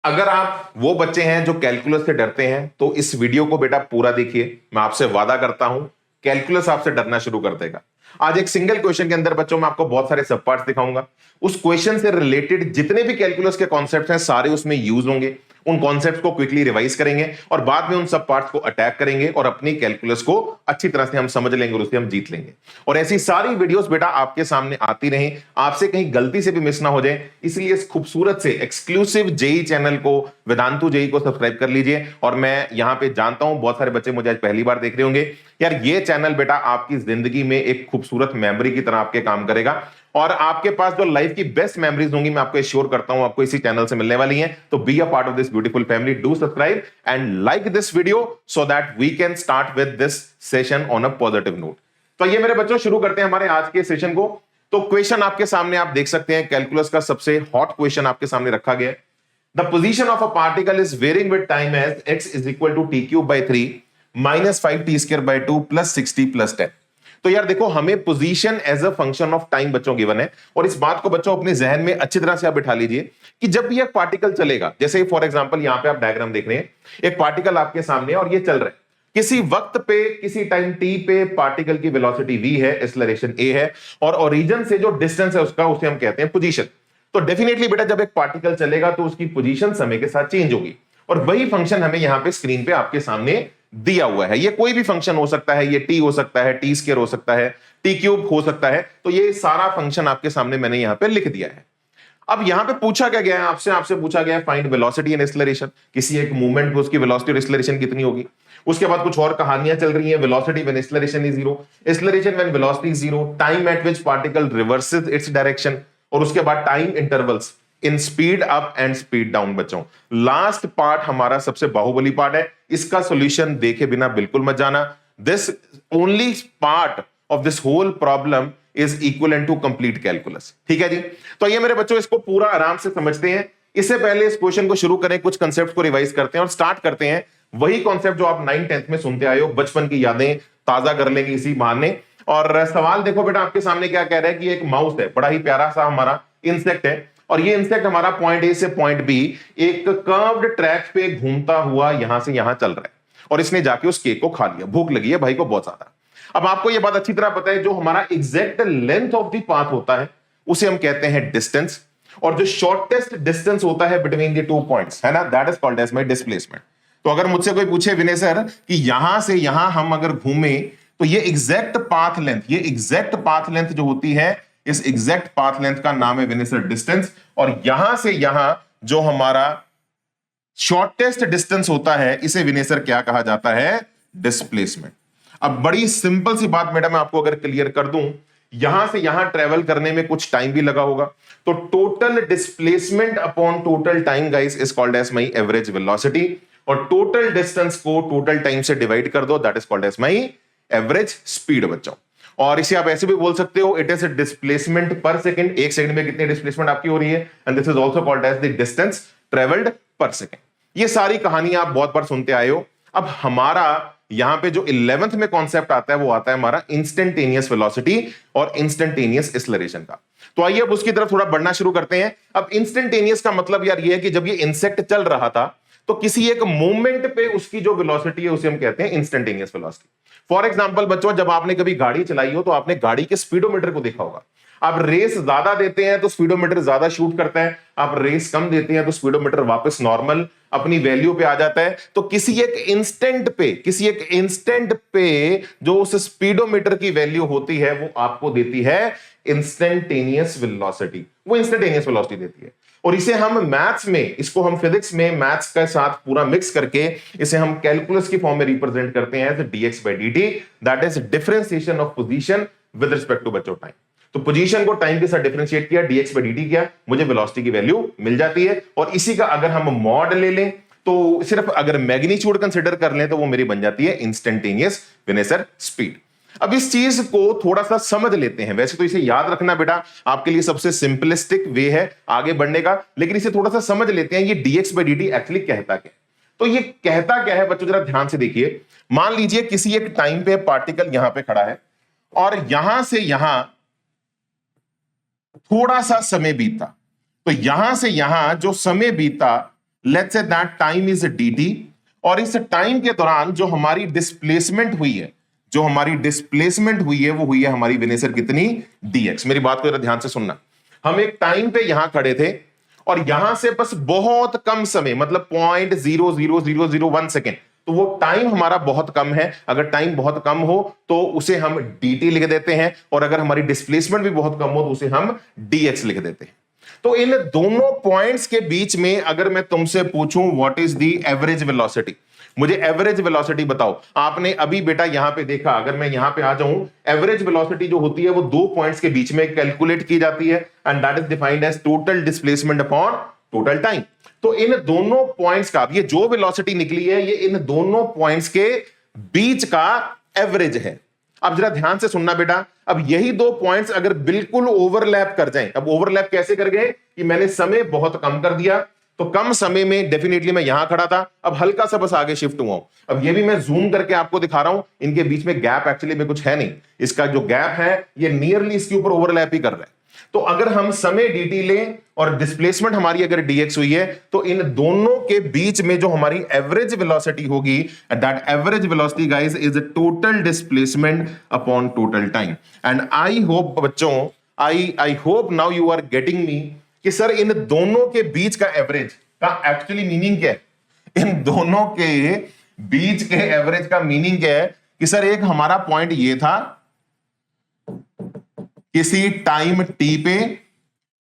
अगर आप वो बच्चे हैं जो कैलकुलस से डरते हैं तो इस वीडियो को बेटा पूरा देखिए। मैं आपसे वादा करता हूं कैलकुलस आपसे डरना शुरू कर देगा। आज एक सिंगल क्वेश्चन के अंदर बच्चों मैं आपको बहुत सारे सब पार्ट्स दिखाऊंगा। उस क्वेश्चन से रिलेटेड जितने भी कैलकुलस के कॉन्सेप्ट्स हैं सारे उसमें यूज होंगे। उन कॉन्सेप्ट्स को क्विकली रिवाइज करेंगे और बाद में उन सब पार्ट्स को अटैक करेंगे और अपनी कैलकुलस को अच्छी तरह से हम समझ लेंगे और उसे हम जीत लेंगे। और ऐसी सारी वीडियोस बेटा आपके सामने आती रहें, आपसे कहीं गलती से भी मिस ना हो जाए, इसलिए इस खूबसूरत से एक्सक्लूसिव जेई चैनल को, वेदांतु जेई को सब्सक्राइब कर लीजिए। और मैं यहां पे जानता हूं बहुत सारे बच्चे मुझे आज पहली बार देख रहे होंगे। यार ये चैनल बेटा आपकी जिंदगी में एक खूबसूरत मेमोरी की तरह आपके काम करेगा और आपके पास जो लाइफ की बेस्ट मेमोरीज होंगी मैं आपको एश्योर करता हूं आपको इसी चैनल से मिलने वाली हैं। तो be a part of this beautiful family, do subscribe and like this video so that we can start with this session on a positive note. तो ये मेरे बच्चों शुरू करते हैं हमारे आज के सेशन को। तो क्वेश्चन आपके सामने आप देख सकते हैं, कैलकुलस का सबसे हॉट क्वेश्चन आपके सामने रखा गया है। The position of a particle is varying with time as x is equal to t cube by 3 minus 5 t square by 2 plus 60 plus 10। तो यार देखो हमें position as a function of time बच्चों गिवन है और इस बात को बच्चों अपने जहन में अच्छी तरह से आप बिठा लीजिए कि जब भी एक पार्टिकल चलेगा, जैसे फॉर एग्जांपल यहां पे आप डायग्राम देख रहे हैं, एक पार्टिकल आपके सामने और ये चल रहा है किसी वक्त पे, किसी टाइम टी पे पार्टिकल की वेलोसिटी v है, एक्सेलरेशन a है और ओरिजिन से जो डिस्टेंस है उसका उसे हम कहते हैं पोजीशन। तो डेफिनेटली बेटा जब एक पार्टिकल चलेगा तो उसकी पोजीशन समय के साथ चेंज होगी और वही फंक्शन हमें यहां पे स्क्रीन पे आपके सामने दिया हुआ है। ये कोई भी फंक्शन हो सकता है, ये टी हो सकता है, टी स्क्वायर हो सकता है, टी क्यूब हो सकता है। तो ये सारा फंक्शन आपके सामने मैंने यहां पे लिख दिया है। अब यहां पे पूछा क्या गया है आपसे, आपसे पूछा गया है फाइंड वेलोसिटी एंड एक्सेलरेशन। किसी एक मूवमेंट पे उसकी वेलोसिटी और एक्सेलरेशन कितनी होगी। उसके बाद कुछ और कहानियां चल रही हैं, velocity when acceleration is zero, acceleration when velocity is zero, time eight which particle reverses its direction और उसके बाद time intervals in speed up and speed down. बच्चों लास्ट पार्ट हमारा सबसे बाहुबली पार्ट है, इसका सॉल्यूशन देखे बिना बिल्कुल मत जाना। This only part of this whole problem is equal to complete calculus. ठीक है जी, तो ये मेरे बच्चों इसको पूरा आराम से समझते हैं। इससे पहले इस क्वेश्चन को शुरू करें, कुछ कंसेप्ट को रिवाइज करते हैं और स्टार्ट करते हैं वही कॉन्सेप्ट जो आप 9th 10th में सुनते आए हो, बचपन की यादें ताजा कर लेंगे इसी बहाने। और सवाल देखो बेटा आपके सामने क्या कह रहा है कि एक माउस है, बड़ा ही प्यारा सा हमारा इंसेक्ट है और ये इंसेक्ट हमारा पॉइंट ए से पॉइंट बी एक कर्व्ड ट्रैक पे घूमता हुआ यहां से यहां चल रहा है और इसने जाके उस केक को खा लिया। भूख लगी है भाई को बहुत ज्यादा। अब आपको यह बात अच्छी तरह पता है जो हमारा exact length of the path होता है उसे हम कहते हैं डिस्टेंस और जो शॉर्टेस्ट डिस्टेंस होता है बिटवीन द टू पॉइंट्स है ना, that is called as my displacement. तो अगर मुझसे कोई पूछे विनय सर कि यहां से यहां हम अगर घूमें तो ये एग्जैक्ट पाथ लेंथ, ये एग्जैक्ट पाथ लेंथ जो होती है, इस एग्जैक्ट पाथ लेंथ का नाम है विनय सर डिस्टेंस। और यहां से यहां जो हमारा शॉर्टेस्ट डिस्टेंस होता है इसे विनय सर क्या कहा जाता है, डिस्प्लेसमेंट। अब बड़ी सिंपल सी बात मैडम मैं आपको अगर क्लियर कर दूं, यहां से यहां ट्रेवल करने में कुछ टाइम भी लगा होगा, तो total displacement upon total time guys is called as my average velocity और टोटल डिस्टेंस को टोटल टाइम से डिवाइड कर दो, that is called as my average speed बच्चों। और इसे आप ऐसे भी बोल सकते हो it is displacement per second, एक सेकंड में कितनी डिस्प्लेसमेंट आपकी हो रही है, and this is also called as the distance travelled per second. ये सारी कहानी आप बहुत बार सुनते आए हो। अब हमारा यहां पे जो 11th में कॉन्सेप्ट आता है वो आता है हमारा इंस्टेंटेनियस वेलोसिटी और इंस्टेंटेनियस एक्सेलरेशन का। तो आइए अब उसकी तरफ थोड़ा बढ़ना शुरू करते हैं। अब इंस्टेंटेनियस का मतलब यार ये है कि जब ये इंसेक्ट चल रहा था तो किसी एक मूवमेंट पे उसकी जो वेलोसिटी है उसे हम कहते हैं इंस्टेंटेनियस वेलोसिटी। फॉर एग्जांपल बच्चों जब आपने कभी गाड़ी चलाई हो तो आपने गाड़ी के स्पीडोमीटर को देखा होगा। आप रेस ज्यादा देते हैं तो स्पीडोमीटर ज्यादा शूट करता है, आप रेस कम देते हैं तो स्पीडोमीटर वापस नॉर्मल अपनी वैल्यू पे आ जाता है। तो किसी एक इंस्टेंट पे जो उस स्पीडोमीटर की वैल्यू होती है वो आपको देती है इंस्टेंटेनियस वेलोसिटी, वो इंस्टेंटेनियस वेलोसिटी देती है। और इसे हम मैथ्स में, इसको हम फिजिक्स में मैथ्स के साथ पूरा मिक्स करके इसे हम कैलकुलस की फॉर्म में रिप्रेजेंट करते हैं as dx by dt, that is differentiation of position with respect to बच्चों टाइम। तो पोजीशन को टाइम के साथ डिफरेंशिएट किया, dx by dt किया, मुझे वेलोसिटी की वैल्यू मिल जाती है। और इसी का अगर हम मॉड ले लें तो सिर्फ अगर मैग्नीट्यूड कंसीडर कर लें तो वो मेरी बन जाती है इंस्टेंटेनियस विनय सर स्पीड। अब इस चीज को थोड़ा सा समझ लेते हैं। वैसे तो इसे याद रखना बेटा आपके लिए सबसे सिंपलिस्टिक वे है आगे बढ़ने का, लेकिन इसे थोड़ा सा समझ लेते हैं ये dx by dt एक्चुअली कहता क्या। तो ये कहता क्या है बच्चों जरा ध्यान से देखिए। मान लीजिए किसी एक टाइम पे पार्टिकल यहां पे खड़ा है और यहां से यहां थोड़ा सा समय बीता, तो यहां से यहां जो समय बीता let's say that time is dt, और इस टाइम के दौरान जो हमारी डिस्प्लेसमेंट हुई है, जो हमारी डिस्प्लेसमेंट हुई है वो हुई है हमारी विनेसर कितनी, dx। मेरी बात को जरा ध्यान से सुनना। हम एक टाइम पे यहां खड़े थे और यहां से बस बहुत कम समय, मतलब 0.00001 सेकेंड, तो वो टाइम हमारा बहुत कम है। अगर टाइम बहुत कम हो तो उसे हम dt लिख देते हैं, और अगर हमारी डिस्प्लेसमेंट भी बहुत कम हो तो उसे हम dx लिख देते हैं। तो इन दोनों पॉइंट्स के बीच में अगर मैं तुमसे पूछूं what is the average velocity, मुझे एवरेज वेलोसिटी बताओ। आपने अभी बेटा यहां पे देखा, अगर मैं यहां पे आ जाऊं, एवरेज वेलोसिटी जो होती है वो दो पॉइंट्स के बीच में कैलकुलेट की जाती है, and that is defined as total displacement upon total time. तो इन दोनों पॉइंट्स का, ये जो वेलोसिटी निकली है ये इन दोनों पॉइंट्स के बीच का एवरेज है। अब जरा ध्यान से सुनना बेटा, अब यही दो पॉइंट्स अगर बिल्कुल ओवरलैप कर जाएं, अब ओवरलैप कैसे कर गए कि मैंने समय बहुत कम कर दिया, तो कम समय में डेफिनेटली मैं यहां खड़ा था, अब हल्का सा बस आगे शिफ्ट हुआ हूं। अब ये भी मैं जूम करके आपको दिखा रहा हूं, इनके बीच में गैप एक्चुअली में कुछ है नहीं, इसका जो गैप है ये नियरली इसके ऊपर ओवरलैप ही कर रहा है। तो अगर हम समय dt लें और डिस्प्लेसमेंट हमारी अगर dx हुई है, तो इन दोनों के बीच में जो हमारी एवरेज वेलोसिटी होगी, that average velocity guys is total displacement upon total time. And I hope बच्चों, I hope now you are getting me कि सर इन दोनों के बीच का एवरेज का एक्चुअली मीनिंग क्या है। इन दोनों के बीच के एवरेज का मीनिंग क्या है कि सर एक हमारा पॉइंट ये था किसी टाइम t पे,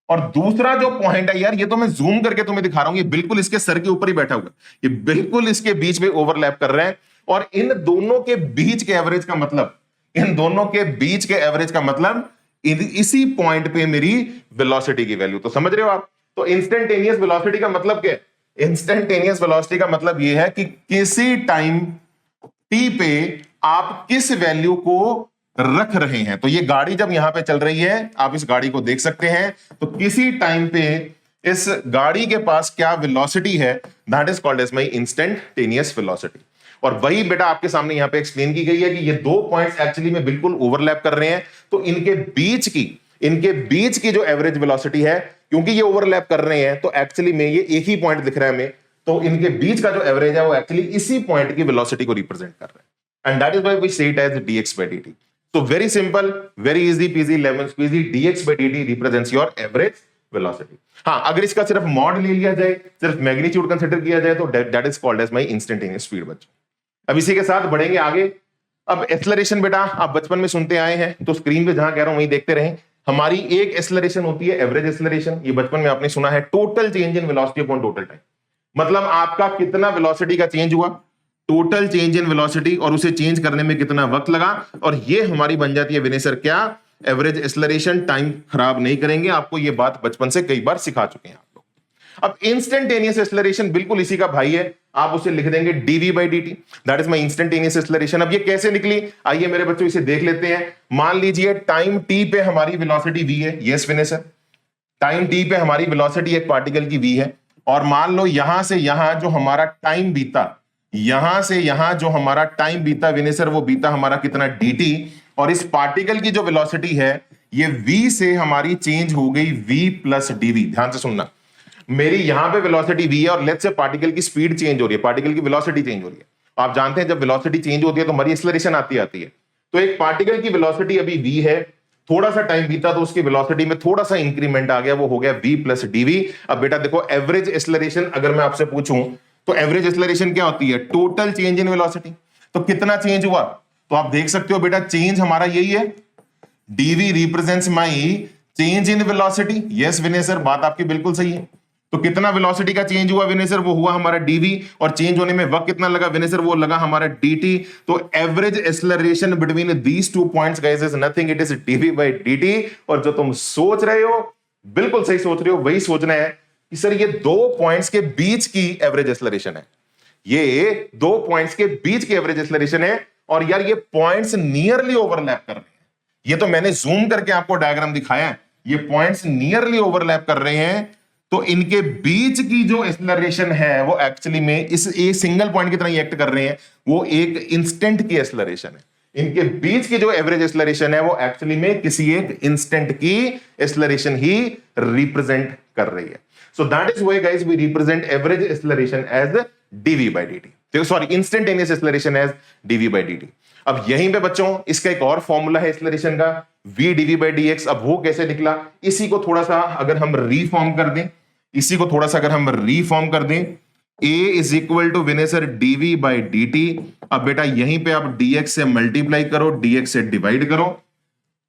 और दूसरा जो पॉइंट है यार, ये तो मैं जूम करके तुम्हें दिखा रहा हूं, ये बिल्कुल इसके सर के ऊपर ही बैठा हुआ है, ये बिल्कुल इसके बीच में ओवरलैप कर रहे हैं। और इन दोनों के बीच के एवरेज का मतलब, इन दोनों के बीच के एवरेज का मतलब इसी पॉइंट पे मेरी वेलोसिटी की वैल्यू। तो समझ रहे हो आप। तो इंस्टेंटेनियस वेलोसिटी का मतलब क्या है, इंस्टेंटेनियस वेलोसिटी का मतलब यह है कि किसी टाइम t पे आप किस वैल्यू को रख रहे हैं। तो ये गाड़ी जब यहां पे चल रही है, आप इस गाड़ी को देख सकते हैं, तो किसी टाइम पे इस गाड़ी के पास क्या वेलोसिटी है, that is called as my instantaneous velocity. और वही बेटा आपके सामने यहां पे एक्सप्लेन की गई है कि ये दो पॉइंट्स एक्चुअली में बिल्कुल ओवरलैप कर रहे हैं, तो इनके बीच की जो एवरेज वेलोसिटी है, क्योंकि ये ओवरलैप कर रहे हैं तो एक्चुअली में ये एक ही पॉइंट दिख रहा है हमें, तो इनके बीच का जो एवरेज है वो एक्चुअली इसी पॉइंट की वेलोसिटी को रिप्रेजेंट कर रहा है, and that is why we say it as dx by dt। So very simple, very easy peasy lemon squeezy, dx by dt represents your average velocity। हाँ, अगर इसका सिर्फ मॉड ले लिया जाए, सिर्फ मैग्नीट्यूड कंसीडर किया जाए, तो that is called as my instantaneous speed बच्चों। अब इसी के साथ बढ़ेंगे आगे। अब एक्सेलरेशन बेटा आप बचपन में सुनते आए हैं, तो स्क्रीन पे जहां कह रहा हूं वहीं देखते रहें। हमारी एक एक्सेलरेशन होती है एवरेज एक्सेलरेशन, ये बचपन में आपने सुना है, total change in velocity upon total time. मतलब आपका कितना वेलोसिटी का चेंज हुआ, टोटल चेंज इन वेलोसिटी, और उसे चेंज करने में कितना वक्त लगा, और ये हमारी बन जाती है विनेसर क्या, एवरेज एक्सेलरेशन। टाइम खराब नहीं करेंगे, आपको ये बात बचपन से कई बार सिखा चुके हैं आप लोग। अब इंस्टेंटेनियस एक्सेलरेशन बिल्कुल इसी का भाई है, आप उसे लिख देंगे dv by dt, that is my instantaneous acceleration. अब ये कैसे निकली, आइए मेरे बच्चों इसे देख लेते हैं। मान लीजिए टाइम t पे हमारी वेलोसिटी v है, यस विनेसर, टाइम t पे हमारी वेलोसिटी एक पार्टिकल की v है, और मान लो यहां से यहां जो हमारा टाइम बीता, यहां से यहां जो हमारा टाइम बीता विनेसर, वो बीता हमारा कितना dt, और इस पार्टिकल की जो वेलोसिटी है ये v से हमारी चेंज हो गई v प्लस dv। ध्यान से सुनना, मेरी यहां पे वेलोसिटी v है और लेट्स से पार्टिकल की स्पीड चेंज हो रही है, पार्टिकल की वेलोसिटी चेंज हो रही है। आप जानते हैं जब वेलोसिटी चेंज होती है तो हमारी एक्सेलरेशन आती है। तो एक पार्टिकल की वेलोसिटी अभी v है, थोड़ा सा टाइम बीता तो उसकी वेलोसिटी में थोड़ा सा इंक्रीमेंट आ गया, वो हो गया v प्लस dv। अब बेटा देखो एवरेज एक्सेलरेशन अगर मैं आपसे पूछूं तो एवरेज एक्सेलरेशन क्या होती है, टोटल चेंज इन वेलोसिटी। तो कितना चेंज हुआ, तो आप देख सकते हो बेटा चेंज हमारा यही है, dv represents my change in velocity. Yes Vinay sir, बात आपकी बिल्कुल सही है। तो कितना वेलोसिटी का चेंज हुआ विनेसर, वो हुआ हमारा dv, और चेंज होने में वक्त कितना लगा विनेसर, वो लगा हमारा dt। तो average acceleration between these two points guys is nothing, it is dv by dt। और जो तुम सोच रहे हो बिल्कुल सही सोच रहे हो, वही सोचना है कि सर ये दो पॉइंट्स के बीच की एवरेज एक्सेलरेशन है, ये दो पॉइंट्स के बीच की एवरेज एक्सेलरेशन है, और यार ये पॉइंट्स नियरली ओवरलैप कर रहे हैं। ये तो मैंने जूम करके आपको डायग्राम दिखाया है, ये पॉइंट्स नियरली ओवरलैप कर रहे हैं। तो इनके बीच की जो एक्सेलरेशन है वो एक्चुअली में इस एक सिंगल पॉइंट की तरह एक्ट कर रहे हैं, वो एक इंस्टेंट की एक्सेलरेशन है। इनके बीच की जो एवरेज एक्सेलरेशन है वो एक्चुअली में किसी एक इंस्टेंट की एक्सेलरेशन ही रिप्रेजेंट कर रही है. So that is why guys we represent average acceleration as dv by dt, sorry instantaneous acceleration as dv by dt. अब यहीं पे बच्चों इसका एक और फॉर्मूला है एक्सेलरेशन का, v dv by dx. अब वो कैसे निकला, इसी को थोड़ा सा अगर हम रीफॉर्म कर दें, a is equal to Vinay sir dv by dt. अब बेटा यहीं पे आप dx से मल्टीप्लाई करो, dx से डिवाइड करो,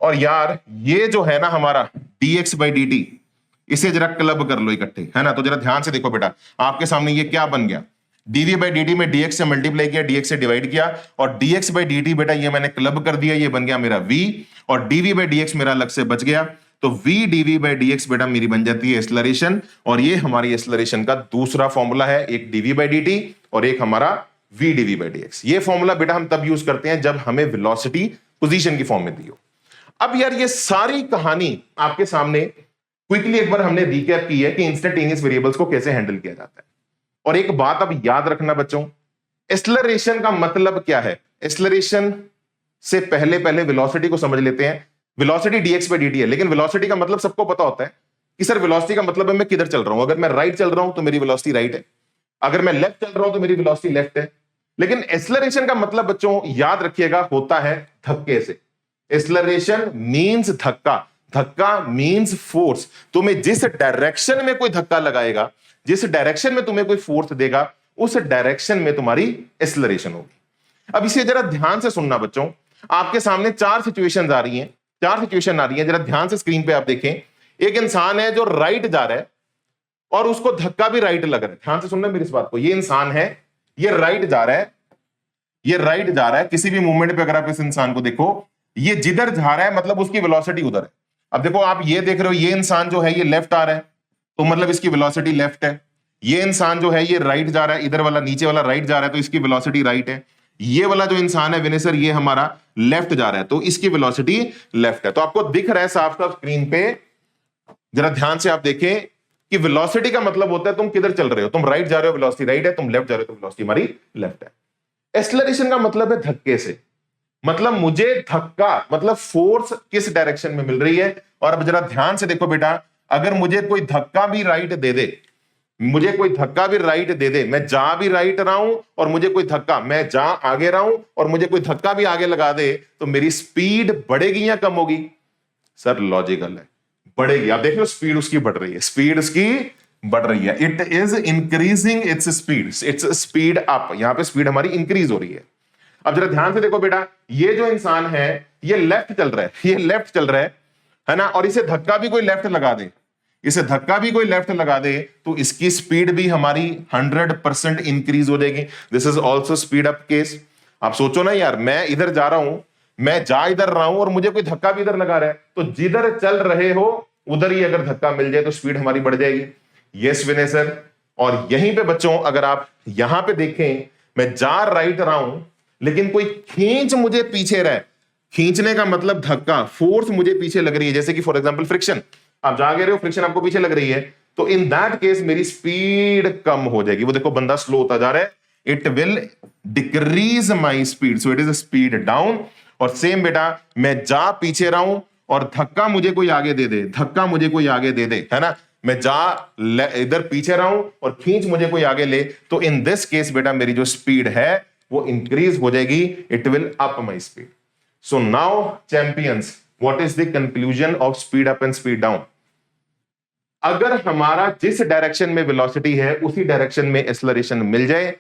और यार ये जो है ना हमारा dx by dt, इसे जरा क्लब कर लो इकट्ठे, है ना. तो जरा ध्यान से देखो बेटा, आपके सामने ये क्या बन गया, dv by dt में dx से मल्टीप्लाई किया, dx से डिवाइड किया, और dx by dt बेटा ये मैंने क्लब कर दिया, ये बन गया मेरा v, और dv by dx मेरा अलग से बच गया. तो v dv by dx बेटा मेरी बन जाती है एक्सेलरेशन, और ये हमारी एक्सेलरेशन का दूसरा फॉर्मूला है, एक dv by dt और एक हमारा v dv by dx. ये फॉर्मूला बेटा हम तब यूज करते हैं जब हमें वेलोसिटी पोजीशन की फॉर्म में दी हो. अब यार ये सारी कहानी आपके सामने क्विकली एक बार हमने रिकैप की है कि इंस्टेंटेनियस वेरिएबल्स को कैसे हैंडल किया जाता है. और एक बात अब याद रखना बच्चों, एक्सेलरेशन का मतलब क्या है. एक्सेलरेशन से पहले वेलोसिटी को समझ लेते हैं. वेलोसिटी dx by dt है, लेकिन वेलोसिटी का मतलब सबको पता होता है कि सर वेलोसिटी का मतलब है मैं किधर चल रहा हूं. अगर मैं राइट चल रहा हूं तो मेरी वेलोसिटी राइट है, अगर मैं लेफ्ट चल रहा हूं तो मेरी वेलोसिटी लेफ्ट है. लेकिन एक्सेलरेशन का मतलब बच्चों याद रखिएगा होता है धक्के से. एक्सेलरेशन मींस धक्का, धक्का मींस फोर्स. तुम्हें जिस डायरेक्शन में कोई धक्का लगाएगा, जिस डायरेक्शन में तुम्हें कोई फोर्स देगा, उस डायरेक्शन में तुम्हारी एक्सेलरेशन होगी. अब इसे जरा ध्यान से सुनना बच्चों, आपके सामने चार सिचुएशंस आ रही हैं, जरा ध्यान से स्क्रीन पे आप देखें. एक इंसान है जो राइट जा रहा है और उसको धक्का भी राइट लग रहा है. ध्यान से सुनना मेरी इस बात को. ये इंसान है, ये राइट जा रहा है, किसी भी मूवमेंट पे अगर आप इस इंसान को देखो, ये जिधर जा रहा है मतलब उसकी वेलोसिटी उधर है. अब देखो आप ये देख रहे हो, ये इंसान जो है ये लेफ्ट आ रहा है, तो मतलब इसकी वेलोसिटी लेफ्ट है. ये इंसान जो है ये राइट जा रहा है, इधर वाला नीचे वाला राइट जा रहा है, तो इसकी वेलोसिटी राइट है. ये वाला जो इंसान है विनेसर, ये हमारा लेफ्ट जा रहा है, तो इसकी वेलोसिटी लेफ्ट है. तो आपको दिख रहा है साफ साफ स्क्रीन पे, जरा ध्यान से आप देखें कि वेलोसिटी का मतलब होता है तुम किधर चल रहे हो. तुम राइट जा रहे हो, वेलोसिटी राइट है, तुम लेफ्ट जा रहे हो तो वेलोसिटी हमारी लेफ्ट है. एक्सेलरेशन का मतलब है धक्के से, मतलब मुझे धक्का मतलब फोर्स किस डायरेक्शन में मिल रही है. और अब जरा ध्यान से देखो बेटा, अगर मुझे कोई धक्का भी राइट दे दे, मैं जा भी राइट रहा हूं और मुझे कोई धक्का, मैं जा आगे रहा हूं और मुझे कोई धक्का भी आगे लगा दे, तो मेरी स्पीड बढ़ेगी या कम होगी. सर लॉजिकल है, बढ़ेगी. आप देख लो स्पीड उसकी बढ़ रही है, it is increasing its speed up. यहां पे स्पीड हमारी इंक्रीज हो रही है. अब जरा ध्यान से देखो बेटा, ये जो इंसान है ये लेफ्ट चल रहा है ना, और इसे धक्का भी कोई लेफ्ट लगा दे, तो इसकी स्पीड भी हमारी 100% इंक्रीज हो जाएगी. This is also speed up case. आप सोचो ना यार, मैं इधर जा रहा हूं, मैं जा इधर रहा हूं और मुझे कोई धक्का भी इधर लगा रहा है, तो जिधर चल रहे हो उधर ही अगर धक्का मिल जाए तो स्पीड हमारी बढ़ जाएगी. Yes Vinay sir. और यहीं पे बच्चों अगर आप यहां पे देखें, मैं जा राइट रहा हूं लेकिन कोई खींच मुझे पीछे रहा है. खींचने का मतलब धक्का, फोर्स मुझे पीछे लग रही है, जैसे कि फॉर एग्जांपल फ्रिक्शन. आप जा रहे हो, फ्रिक्शन आपको पीछे लग रही है, तो इन दैट केस मेरी स्पीड कम हो जाएगी. वो देखो बंदा स्लो होता जा रहा है, it will decrease my speed, so it is speed down. और सेम बेटा, मैं जा पीछे रहा हूं और धक्का मुझे कोई आगे दे दे, है ना, मैं जा इधर पीछे रहा हूं और खींच मुझे कोई आगे ले, तो इन दिस केस बेटा मेरी जो स्पीड है वो इंक्रीज हो जाएगी, it will up my speed. So now champions, what is the conclusion of speed up and speed down. अगर हमारा जिस डायरेक्शन में वेलोसिटी है उसी डायरेक्शन में एक्सेलरेशन मिल जाए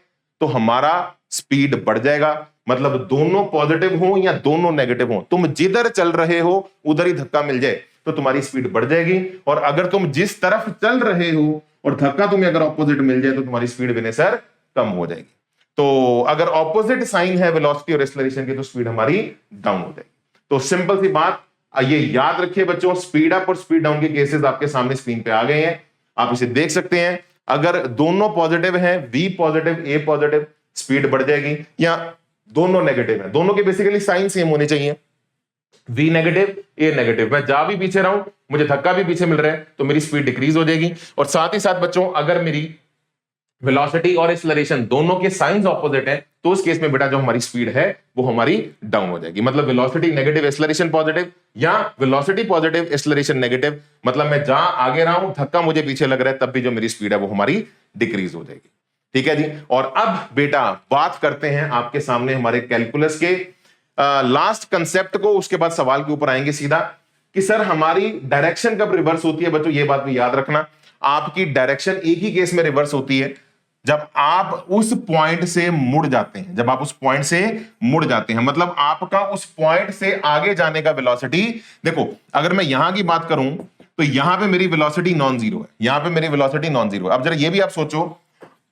तो हमारा स्पीड बढ़ जाएगा. मतलब दोनों पॉजिटिव हो या दोनों नेगेटिव हो, तुम जिधर चल रहे हो उधर ही धक्का मिल जाए तो तुम्हारी स्पीड बढ़ जाएगी. और अगर तुम जिस तरफ चल रहे हो और धक्का तुम्हें अगर ऑपोजिट मिल जाए तो तुम्हारी स्पीड विनय सर कम हो जाएगी. तो अगर ऑपोजिट साइन है वेलोसिटी और एक्सेलरेशन की तो स्पीड हमारी डाउन हो जाएगी. तो सिंपल सी बात, ये याद रखिए बच्चों, स्पीड अप और स्पीड डाउन के केसेस आपके सामने स्क्रीन पे आ गए हैं, आप इसे देख सकते हैं. अगर दोनों पॉजिटिव हैं, V positive A positive, speed बढ़ जाएगी. या दोनों नेगेटिव हैं, दोनों के बेसिकली साइन सेम होने चाहिए, V नेगेटिव A नेगेटिव, मैं जा भी पीछे रहा हूं, मुझे धक्का भी पीछे मिल रहा है, तो मेरी स्पीड डिक्रीज हो जाएगी. और साथ ही साथ बच्चों, अगर मेरी वेलोसिटी और एक्सेलरेशन दोनों के साइंस ऑपोजिट है, तो उस केस में बेटा जो हमारी स्पीड है वो हमारी डाउन हो जाएगी। मतलब वेलोसिटी नेगेटिव एक्सेलरेशन पॉजिटिव, या वेलोसिटी पॉजिटिव एक्सेलरेशन नेगेटिव, मतलब मैं जहां आगे रहा हूं धक्का मुझे पीछे लग रहा है, तब भी जो मेरी स्पीड है वो हमारी डिक्रीज हो जाएगी। ठीक है जी। और अब बेटा बात करते हैं आपके सामने हमारे कैलकुलस के लास्ट कंसेप्ट को, उसके बाद सवाल के ऊपर आएंगे सीधा कि सर हमारी डायरेक्शन कब रिवर्स होती है। बच्चों ये बात भी याद रखना, आपकी डायरेक्शन एक ही केस में रिवर्स होती है, जब आप उस पॉइंट से मुड़ जाते हैं। जब आप उस पॉइंट से मुड़ जाते हैं मतलब आपका उस पॉइंट से आगे जाने का वेलोसिटी, देखो अगर मैं यहां की बात करूं तो यहां पे मेरी वेलोसिटी नॉन जीरो है, यहां पे मेरी वेलोसिटी नॉन जीरो है। अब जरा ये भी आप सोचो,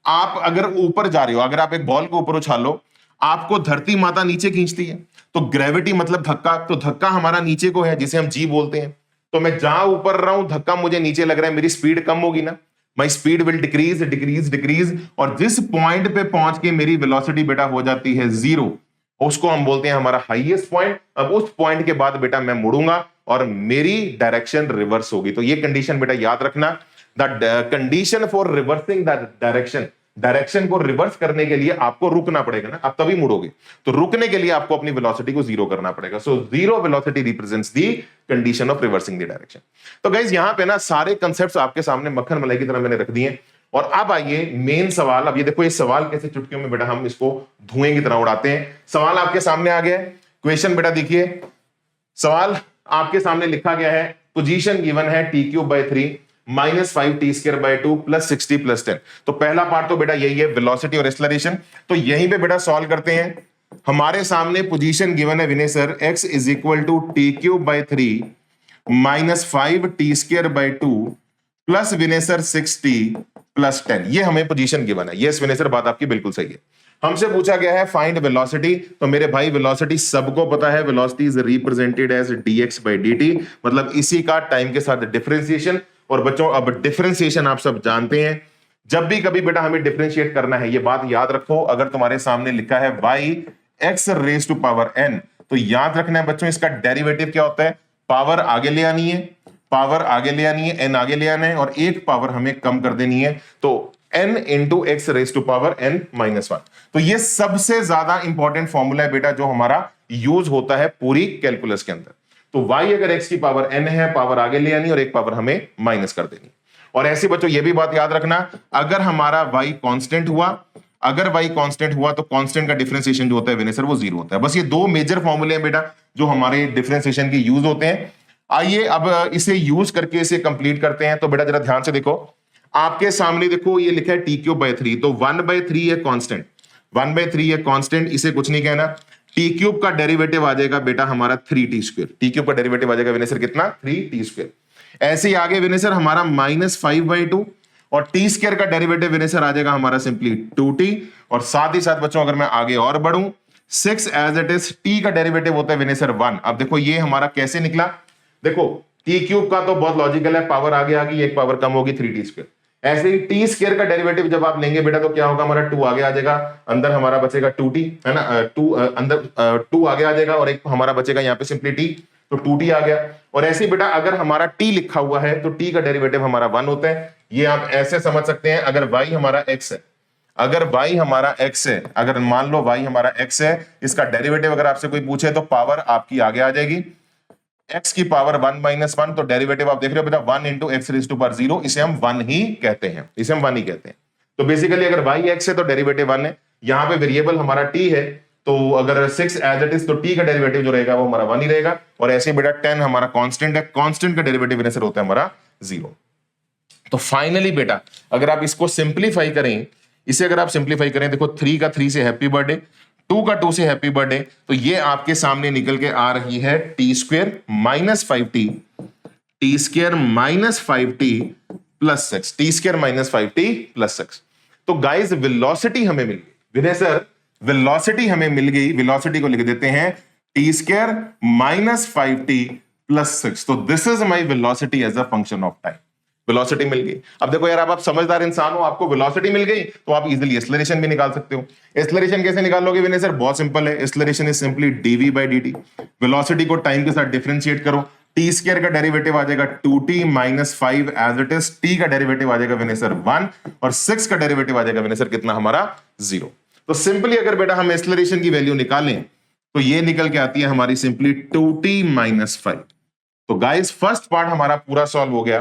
आप अगर ऊपर जा रहे हो, अगर आप एक बॉल को ऊपर उछालो, आपको धरती माता नीचे खींचती है, तो ग्रेविटी मतलब धक्का, तो धक्का हमारा नीचे को है जिसे हम जी बोलते हैं। तो मैं जहां ऊपर रहा हूं धक्का मुझे नीचे लग रहा है, मेरी स्पीड कम होगी ना, my speed will decrease decrease decrease, और जिस पॉइंट पे पहुंच के मेरी वेलोसिटी बेटा हो जाती है जीरो, उसको हम बोलते हैं हमारा हाईएस्ट पॉइंट। अब उस पॉइंट के बाद बेटा मैं मुड़ूंगा और मेरी डायरेक्शन रिवर्स होगी। तो ये कंडीशन बेटा याद रखना, the condition for reversing the direction, direction को रिवर्स करने के लिए आपको रुकना पड़ेगा ना, आप तभी मुड़ोगे, तो रुकने के लिए आपको अपनी वेलोसिटी को जीरो करना पड़ेगा। So zero velocity represents the condition of reversing the direction. तो गाइस यहां पे ना सारे कांसेप्ट्स आपके सामने मक्खन मलाई की तरह मैंने रख दिए। और अब आइए मेन सवाल। अब ये देखो, ये सवाल कैसे चुटकियों में बेटा हम इसको धुएं की तरह उड़ाते हैं। सवाल आपके सामने आ गया है, क्वेश्चन बेटा देखिए, सवाल आपके सामने लिखा गया है, पोजीशन गिवन है t³/3 -5t²/2 + 60 + 10। तो पहला पार्ट तो बेटा यही है, वेलोसिटी और एक्सेलरेशन। तो यहीं पे बेटा सॉल्व करते हैं। हमारे सामने पोजीशन गिवन है Vinay sir, x = t³/3 -5t²/2 plus Vinay sir 60 + 10। ये हमें पोजीशन गिवन है। यस विनय सर, बात आपकी बिल्कुल सही है। हमसे पूछा गया है फाइंड वेलोसिटी। तो मेरे भाई वेलोसिटी सबको पता है, velocity is represented as dx/dt, मतलब इसी का टाइम के साथ डिफरेंशिएशन। और बच्चों अब डिफरेंशिएशन आप सब जानते हैं, जब भी कभी बेटा हमें डिफरेंशिएट करना है, ये बात याद रखो, अगर तुम्हारे सामने लिखा है y(x⁻n), तो याद रखना है बच्चों इसका डेरिवेटिव क्या होता है, पावर आगे ले आनी है, पावर आगे ले आनी है, n आगे ले आना है, और एक पावर हमें कम कर देनी है, तो n × x⁻n-1। तो ये सबसे ज्यादा इंपॉर्टेंट फॉर्मूला है बेटा जो हमारा यूज होता है पूरी कैलकुलस के अंदर। तो y अगर x की पावर n है, पावर आगे ले आनी और एक पावर हमें माइनस कर देनी। और ऐसे बच्चों ये भी बात याद रखना, अगर हमारा y कांस्टेंट हुआ, अगर y कांस्टेंट हुआ तो कांस्टेंट का डिफरेंशिएशन जो होता है विनय सर वो जीरो होता है। बस ये दो मेजर फॉर्मूले हैं बेटा जो हमारे डिफरेंशिएशन के यूज होते हैं। आइए अब इसे यूज करके इसे कंप्लीट करते हैं। तो बेटा जरा ध्यान से देखो, आपके सामने देखो ये लिखा है t³/3, तो 1/3 है कांस्टेंट, 1/3 है कांस्टेंट, इसे कुछ नहीं कहना। t³ का डेरिवेटिव आ जाएगा बेटा हमारा 3t²। t³ का डेरिवेटिव आ जाएगा विनय सर कितना, 3t²। ऐसे ही आगे विनय सर हमारा -5/2, और t² का डेरिवेटिव विनय सर आ जाएगा हमारा सिंपली 2t। और साथ ही साथ बच्चों अगर मैं आगे और बढ़ूं, 6 एज इट इज, t का डेरिवेटिव होता है विनय सर 1। अब देखो ये हमारा कैसे निकला, देखो t³ का तो बहुत लॉजिकल है, पावर आगे आ गई, एक पावर कम होगी 3t²। ऐसे ही t² का डेरिवेटिव जब आप लेंगे बेटा तो क्या होगा, हमारा 2 आगे आ जाएगा, अंदर हमारा बचेगा 2t, है ना, 2 अंदर 2 आगे आ जाएगा और एक हमारा बचेगा यहाँ पे सिंपली t, तो 2t आ गया। और ऐसे ही बेटा अगर हमारा t लिखा हुआ है तो t का डेरिवेटिव हमारा 1 होता है। ये आप ऐसे समझ सकते हैं, अगर y हमारा x है, अगर y हमारा x है, अगर मान लो y हमारा x है, इसका डेरिवेटिव अगर आपसे कोई पूछे तो पावर आपकी आगे आ जाएगी, x की पावर 1 - 1, तो डेरिवेटिव आप देख रहे हो बेटा 1 × x⁻0, इसे हम 1 ही कहते हैं, इसे हम 1 ही कहते हैं। तो बेसिकली अगर y x है तो डेरिवेटिव 1 है, यहां पे वेरिएबल हमारा t है, तो अगर 6 एज इट इज तो t का डेरिवेटिव जो रहेगा वो हमारा 1 ही रहेगा। और ऐसे बेटा 10 हमारा कांस्टेंट है, कांस्टेंट का डेरिवेटिव इनसे होता है हमारा 0। तो फाइनली बेटा अगर आप इसको सिंप्लीफाई करें, इसे अगर आप सिंप्लीफाई करें, देखो 3 का 3 से हैप्पी बर्थडे, 2 का 2 से हैप्पी बर्थडे, तो ये आपके सामने निकल के आ रही है t² -5t, t² -5t + 6, t² -5t + 6। तो गाइस वेलोसिटी हमें मिल गई, विनय सर वेलोसिटी हमें मिल गई, वेलोसिटी को लिख देते हैं t² -5t + 6। तो this is my velocity as a function of time, velocity मिल गई। अब देखो यार, आप समझदार इंसान हो, आपको वेलोसिटी मिल गई तो आप इजीली एक्सेलरेशन भी निकाल सकते हो। एक्सेलरेशन कैसे निकालोगे विनय सर, बहुत सिंपल है, acceleration is simply dv/dt। Velocity को टाइम के साथ डिफरेंशिएट करो, टी स्क्वायर का डेरिवेटिव आ जाएगा 2t minus 5 as it is, t का डेरिवेटिव आ जाएगा विनेसर 1 और 6 का डेरिवेटिव आ जाएगा विनेसर कितना हमारा 0। तो सिंपली अगर बेटा हम एक्सेलरेशन की वैल्यू निकालें तो ये निकल के आती है हमारी सिंपली 2t माइनस 5। तो गाइस फर्स्ट पार्ट हमारा पूरा सॉल्व हो गया,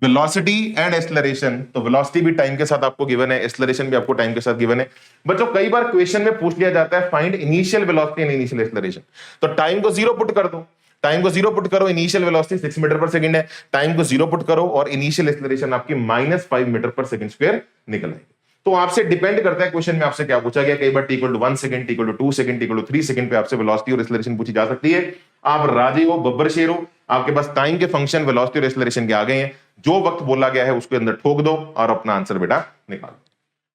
वेलोसिटी एंड एक्सेलरेशन। तो वेलोसिटी भी टाइम के साथ आपको गिवन है, एक्सेलरेशन भी आपको टाइम के साथ गिवन है। बच्चों कई बार क्वेश्चन में पूछ लिया जाता है find initial velocity and initial acceleration, तो टाइम को 0 पुट कर दो, टाइम को 0 पुट करो, initial velocity 6 metre per second है, टाइम को 0 पुट करो और इनिशियल एक्सेलरेशन आपकी -5 मीटर पर सेकंड स्क्वायर निकल आएगी। तो आपसे डिपेंड करता है क्वेश्चन में आपसे क्या पूछा गया, कई बार t = 1 second, t = 2 second, t = 3 second पे आपसे वेलोसिटी और एक्सेलरेशन पूछी जा सकती है। आप राजी हो, बब्बर शेर हो, आपके पास टाइम के फंक्शन वेलोसिटी और एक्सेलरेशन के आ गए हैं, जो वक्त बोला गया है उसके अंदर ठोक दो और अपना आंसर बेटा निकालो।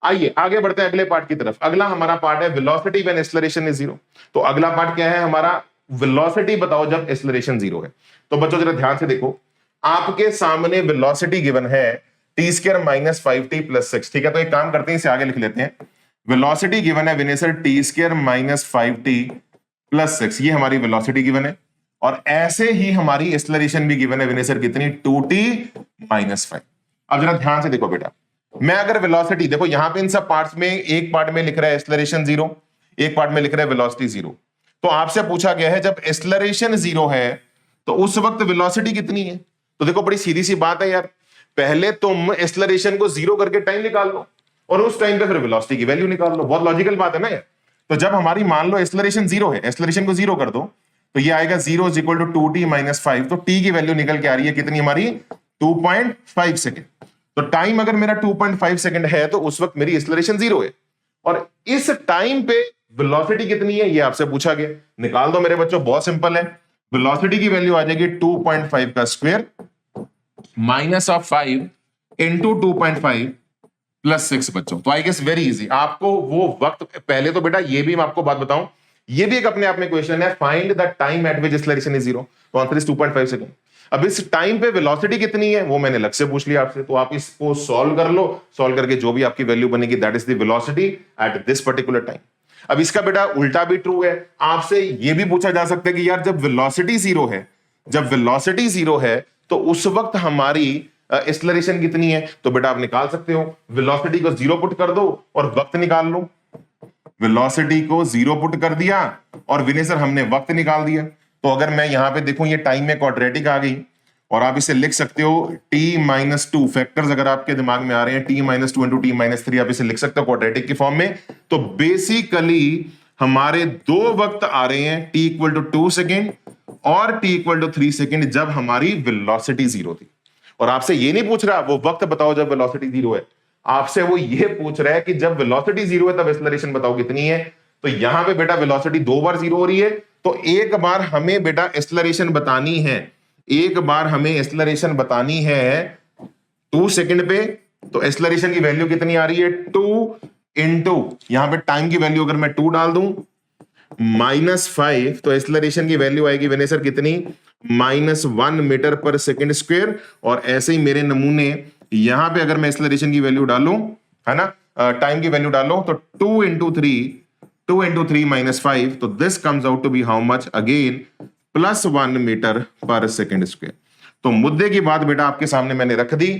आइए आगे बढ़ते हैं अगले पार्ट की तरफ। अगला हमारा पार्ट है वेलोसिटी व्हेन एक्सेलरेशन इज 0। तो अगला पार्ट क्या है हमारा, वेलोसिटी बताओ जब एक्सेलरेशन 0 है। तो बच्चों जरा ध्यान से देखो, आपके सामने वेलोसिटी गिवन है T square minus 5t plus 6, ठीक है। तो एक काम करते हैं, इसे आगे लिख लेते हैं। वेलोसिटी गिवन है Vinay sir T square minus 5t plus 6, ये हमारी वेलोसिटी गिवन है। और ऐसे ही हमारी एक्सेलरेशन भी गिवन है विनेसर कितनी, 2t माइनस 5। अब जरा ध्यान से देखो बेटा, मैं अगर वेलोसिटी देखो यहां पे इन सब पार्ट्स में, एक पार्ट में लिख रहा है एक्सेलरेशन 0, एक पार्ट में लिख रहा है वेलोसिटी 0। तो आपसे पूछा गया है जब एक्सेलरेशन 0 है तो उस वक्त वेलोसिटी कितनी है। तो देखो बड़ी सीधी सी बात है यार, पहले तुम एक्सेलरेशन को 0 करके टाइम निकाल लो और उस टाइम पे फिर वेलोसिटी की वैल्यू निकाल लो। बहुत लॉजिकल बात है ना यार। तो जब हमारी मान लो एक्सेलरेशन 0 है, एक्सेलरेशन को 0 कर दो तो ये आएगा 0 = 2t माइनस 5। तो t की वैल्यू निकल के आ रही है कितनी हमारी, 2.5 सेकेंड। तो टाइम अगर मेरा 2.5 सेकेंड है तो उस वक्त मेरी एक्सेलरेशन 0 है और इस टाइम पे वेलोसिटी कितनी है ये आपसे पूछा गया, निकाल दो मेरे बच्चों। बहुत सिंपल है, वेलोसिटी की वैल्यू आ जाएगी 2.5 का square minus of 5 into 2.5 plus 6 बच्चों। तो आई गेस वेरी इजी, आपको वो वक्त, पहले तो बेटा ये भी मैं आपको बात बताऊं, ये भी एक अपने आप में क्वेश्चन है, find the time at which acceleration is 0। तो आंसर इज 2.5 सेकंड। अब इस टाइम पे वेलोसिटी कितनी है वो मैंने अलग से पूछ लिया आपसे, तो आप इसको सॉल्व कर लो, सॉल्व करके जो भी आपकी वैल्यू बनेगी that is the velocity at this particular time. अब इसका बेटा उल्टा भी ट्रू है, आपसे ये भी पूछा जा सकता है कि यार जब वेलोसिटी 0 है, जब वेलोसिटी 0 है तो उस वक्त हमारी एक्सेलरेशन कितनी है। तो बेटा आप निकाल सकते हो, वेलोसिटी को 0 पुट कर दो और वक्त निकाल लो। वेलोसिटी को 0 पुट कर दिया और विनेसर हमने वक्त निकाल दिया। तो अगर मैं यहां पे देखूं ये टाइम में क्वाड्रेटिक आ गई और आप इसे लिख सकते हो t-2, फैक्टर्स अगर आपके दिमाग में आ रहे हैं t-2 इंटू t-3, आप इसे लिख सकते हो क्वाड्रेटिक की फॉर्म में। तो बेसिकली हमारे दो वक्त आ रहे हैं, t = 2 सेकेंड और t = 3 सेकेंड जब हमारी वेलोसिटी 0 थी। और आपसे ये नहीं पूछ रहा वो वक्त बताओ जब वेलोसिटी 0 है, आपसे वो ये पूछ रहा है कि जब वेलोसिटी 0 है तब एक्सेलरेशन बताओ कितनी है। तो यहां पे बेटा वेलोसिटी 2 बार 0 हो रही है, तो एक बार हमें बेटा एक्सेलरेशन बतानी है, एक बार हमें एक्सेलरेशन बतानी है 2 सेकंड पे। तो एक्सेलरेशन की वैल्यू कितनी आ रही है, 2 इंटू यहां पे टाइम की वैल्यू अगर मैं 2 डाल दूं -5, तो एक्सेलरेशन की वैल्यू आएगी विनेसर कितनी, -1 मीटर पर सेकंड स्क्वायर। और ऐसे ही मेरे नमूने यहां पे अगर मैं एक्सेलरेशन की वैल्यू डालूं, है ना, टाइम की वैल्यू डालो तो 2 इंटू 3 -5, तो this comes out to be how much, again +1 metre per second square. तो मुद्दे की बात बेटा आपके सामने मैंने रख दी।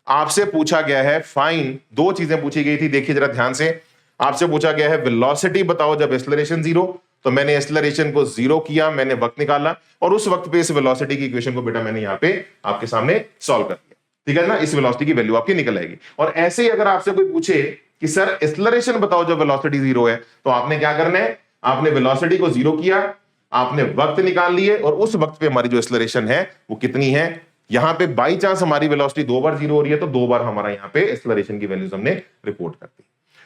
आपसे पूछा गया है फाइन, दो चीजें पूछी गई थी, देखिए जरा ध्यान से। आपसे पूछा गया है वेलोसिटी बताओ जब एक्सेलरेशन 0, तो मैंने एक्सेलरेशन को 0 किया, मैंने वक्त निकाला और उस वक्त पे इस वेलोसिटी की इक्वेशन को बेटा मैंने यहां पे आपके सामने सॉल्व कर दिया, ठीक है ना। इस वेलोसिटी की वैल्यू आपकी निकल आएगी। और ऐसे ही अगर आपसे कोई पूछे कि सर एक्सेलरेशन बताओ जब वेलोसिटी 0 है, तो आपने क्या करना है, आपने वेलोसिटी को 0 किया, आपने वक्त निकाल लिए और उस वक्त पे हमारी जो एक्सेलरेशन है वो कितनी है। यहां पे बाई चांस हमारी वेलोसिटी 2 बार 0 हो रही है तो 2 बार हमारा यहां पे एक्सेलरेशन की वैल्यूज हमने रिपोर्ट कर दी।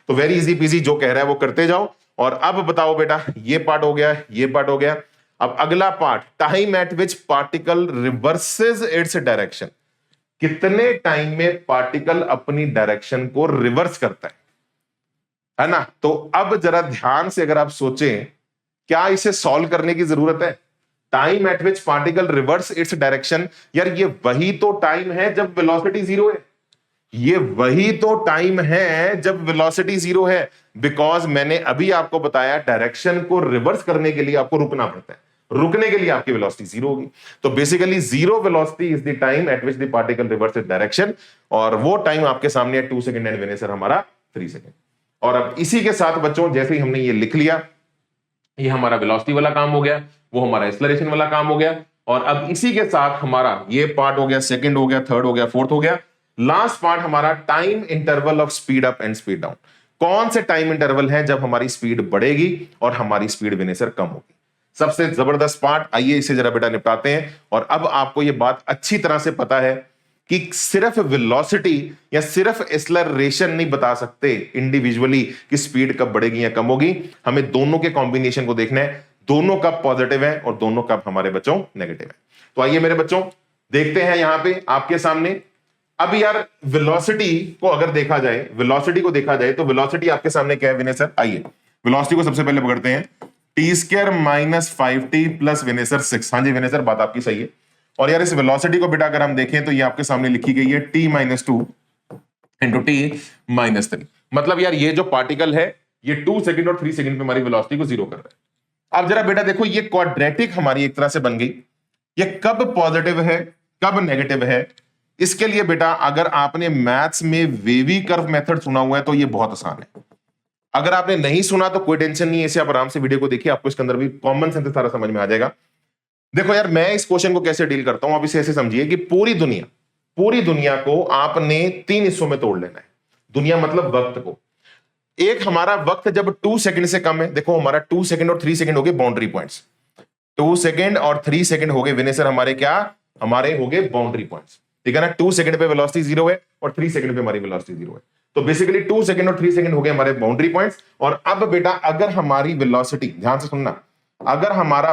तो वेरी इजी पीजी, जो कह रहा है वो करते जाओ। और अब बताओ बेटा, ये पार्ट हो गया, ये पार्ट हो गया। अब अगला part, time eight which particle reverses its direction. कितने टाइम में पार्टिकल अपनी डायरेक्शन को रिवर्स करता है ना। तो अब जरा ध्यान से अगर आप सोचें, क्या इसे सॉल्व करने की जरूरत है। Time eight which particle reverse its direction, यार ये वही तो टाइम है जब वेलोसिटी 0 है, ये वही तो टाइम है जब वेलोसिटी 0 है। बिकॉज मैंने अभी आपको बताया डायरेक्शन को रिवर्स करने के लिए आपको रुकना पड़ता है। रुकने के लिए आपकी वेलोसिटी जीरो होगी। तो basically zero velocity is the time eight which the particle reverse its direction, और वो टाइम आपके सामने है 2 सेकंड एंड विनेसर हमारा 3 सेकंड। और अब इसी के साथ बच्चों जैसे ही हमने ये लिख लिया, ये हमारा वेलोसिटी वाला काम हो गया, वो हमारा एक्सेलरेशन वाला काम हो गया, और अब इसी के साथ हमारा ये पार्ट हो गया, सेकंड हो गया, थर्ड हो गया, फोर्थ हो गया। लास्ट पार्ट हमारा time interval of speed up and speed down. कौन से टाइम इंटरवल है जब हमारी स्पीड बढ़ेगी और हमारी स्पीड विनेसर कम होगी। सबसे जबरदस्त पार्ट, आइए इसे जरा बेटा निपटाते हैं। और अब आपको यह बात अच्छी तरह से पता है कि सिर्फ वेलोसिटी या सिर्फ एक्सेलरेशन नहीं बता सकते इंडिविजुअली कि स्पीड कब बढ़ेगी या कम होगी। हमें दोनों के कॉम्बिनेशन को देखना है, दोनों कब पॉजिटिव है और दोनों कब हमारे बच्चों नेगेटिव है। तो आइए मेरे बच्चों देखते हैं यहां पे आपके सामने। अब यार वेलोसिटी को अगर देखा जाए, वेलोसिटी को देखा जाए तो वेलोसिटी आपके सामने क्या है विनेसर, आइए वेलोसिटी को सबसे पहले पकड़ते हैं, T square minus 5t plus Vinay sir 6। हाँ जी विनेसर बात आपकी सही है। और यार इस वेलोसिटी को बेटा अगर हम देखें तो ये आपके सामने लिखी गई है t minus 2 into T minus 3। मतलब यार ये जो पार्टिकल है ये 2 सेकंड और 3 सेकंड पे हमारी वेलोसिटी को जीरो कर रहा है। अब जरा बेटा देखो ये क्वाड्रेटिक हमारी एक तरह से बन गई, ये कब पॉजिटिव है कब नेगेटिव है। इसके लिए बेटा अगर आपने मैथ्स में वेवी कर्व मेथड सुना हुआ है तो ये बहुत आसान है। अगर आपने नहीं सुना तो कोई टेंशन नहीं है, इसे आप आराम से वीडियो को देखिए, आपको इसके अंदर भी कॉमन सेंस सारा समझ में आ जाएगा। देखो यार मैं इस क्वेश्चन को कैसे डील करता हूं, आप इसे ऐसे समझिए कि पूरी दुनिया को आपने 3 हिस्सों में तोड़ लेना है। दुनिया मतलब वक्त को। एक हमारा वक्त जब 2 सेकंड से कम है, देखो हमारा 2 सेकंड और 3 सेकंड हो गए बाउंड्री पॉइंट्स, 2 सेकंड और 3 सेकंड हो गए विनेसर हमारे क्या, हमारे हो गए बाउंड्री पॉइंट्स, ठीक है ना। 2 सेकंड पे वेलोसिटी जीरो है और 3 सेकंड पे हमारी वेलोसिटी जीरो है। तो बेसिकली 2 सेकंड और 3 सेकंड हो गए हमारे बाउंड्री पॉइंट्स। और अब बेटा अगर हमारी वेलोसिटी, ध्यान से सुनना, अगर हमारा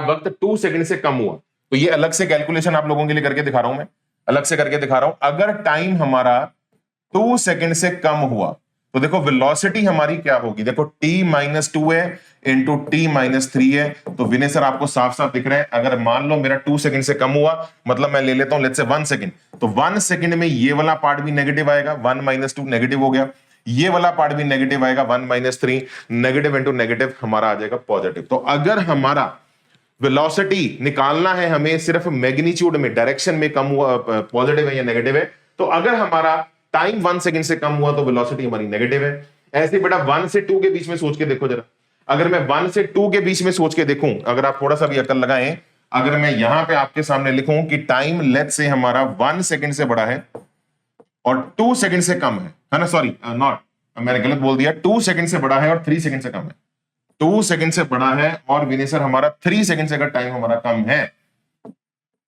वक्त 2 सेकंड से कम हुआ तो ये अलग से कैलकुलेशन आप लोगों के लिए करके दिखा रहा हूं, मैं अलग से करके दिखा रहा हूं। अगर टाइम हमारा 2 सेकंड से कम हुआ तो देखो वेलोसिटी हमारी क्या होगी, देखो t माइनस 2 है इंटू टी माइनस 3 है। तो विनेसर आपको साफ साफ दिख रहा है, अगर मान लो मेरा 2 सेकंड से कम हुआ, मतलब मैं ले लेता हूं लेट्स से 1 सेकंड, तो 1 सेकंड में ये वाला पार्ट भी नेगेटिव आएगा, 1 माइनस 2 नेगेटिव हो गया, ये वाला पार्ट भी नेगेटिव आएगा, 1 माइनस 3 नेगेटिव इंटू नेगेटिव हमारा आ जाएगा पॉजिटिव। तो अगर हमारा वेलोसिटी निकालना है हमें सिर्फ मैग्नीट्यूड में, डायरेक्शन में कम हुआ पॉजिटिव है या नेगेटिव है, तो अगर हमारा टाइम 1 सेकंड से कम हुआ तो वेलोसिटी हमारी नेगेटिव है। ऐसे बेटा 1 से 2 के बीच में सोच के देखो जरा, अगर मैं 1 से 2 के बीच में सोच के देखूं, अगर आप थोड़ा सा भी अकल लगाएं, अगर मैं यहां पे आपके सामने लिखूं कि टाइम लेट्स से हमारा 1 सेकंड से बड़ा है और 2 सेकंड से कम है ना, सॉरी नॉट, मैंने गलत बोल दिया, 2 सेकंड से बड़ा है और 3 सेकंड से कम है, 2 सेकंड से बड़ा है और विनेसर हमारा 3 सेकंड से अगर टाइम हमारा कम है,